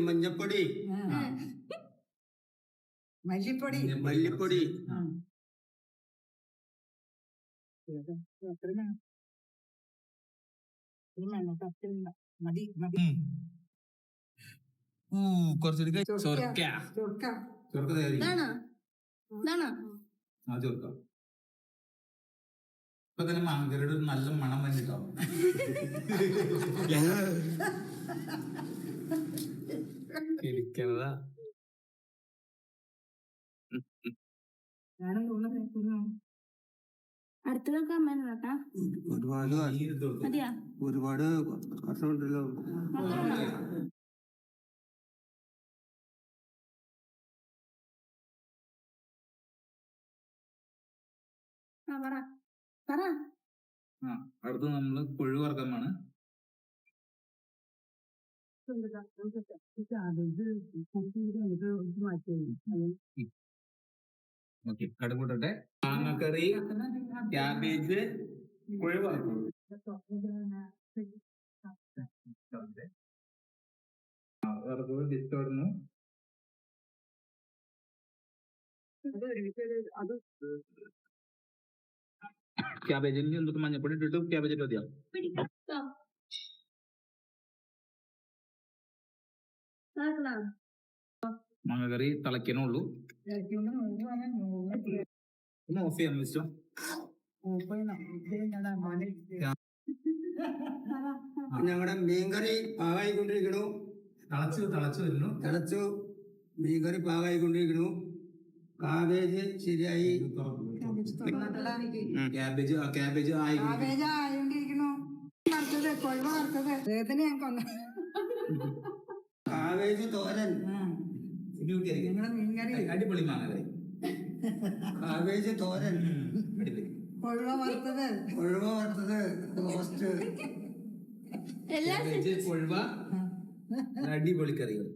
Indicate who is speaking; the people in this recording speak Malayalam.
Speaker 1: മഞ്ഞപ്പൊടി മഞ്ഞപ്പൊടി
Speaker 2: മല്ലിപ്പൊടി
Speaker 1: മല്ലിപ്പൊടി
Speaker 2: മതി മതി.
Speaker 3: കുറച്ചുകൂടി
Speaker 2: ചൊറുക്ക
Speaker 3: ആ ചൊറുക്ക. ഇപ്പൊ തന്നെ മാങ്കരയുടെ ഒരു നല്ല മണം വന്നിട്ടാവും.
Speaker 1: ഇരിക്കണതാ.
Speaker 2: ഞാനും
Speaker 4: അടുത്തതൊക്കെ അമ്മേനെ കേട്ടാ.
Speaker 1: ഒരുപാട് കഷ്ടമുണ്ടല്ലോ.
Speaker 3: അടുത്ത് നമ്മള് കൊഴു വറക്കമാണ്. ഓക്കെ, കടുകൂട്ടട്ടെ. മാങ്ങക്കറി, ക്യാബേജ്, കൊഴു വറക്കും. ലിസ്റ്റോടുന്നു. ക്യാബേജിൽ എന്തൊക്കെ മഞ്ഞപ്പൊടി ഇട്ടിട്ട് ക്യാബേജ് ഇട്ട് മതിയോ? മാങ്ങക്കറി തിളയ്ക്കണുള്ളൂ. ഒന്ന് ഓഫ് ചെയ്യാൻ ഇഷ്ടം.
Speaker 1: ഞങ്ങളുടെ മീൻകറി പാകായിക്കൊണ്ടിരിക്കണു. തിളച്ചു മീൻകറി പാകായിക്കൊണ്ടിരിക്കണു. കാബേജ് ശരിയായി.
Speaker 3: ക്യാബേജ്
Speaker 2: ആയിക്കൊണ്ടിരിക്കണു. വേദന ഞാൻ കൊന്ന
Speaker 1: കാബേജ് തോരൻ,
Speaker 3: അടിപൊളി മാങ്ങക്കറി.
Speaker 1: കാബേജ് തോരൻ,
Speaker 2: കൊഴുവ വറുത്തത്, റോസ്റ്റ്,
Speaker 3: കൊഴുവ, അടിപൊളി കറികൾ.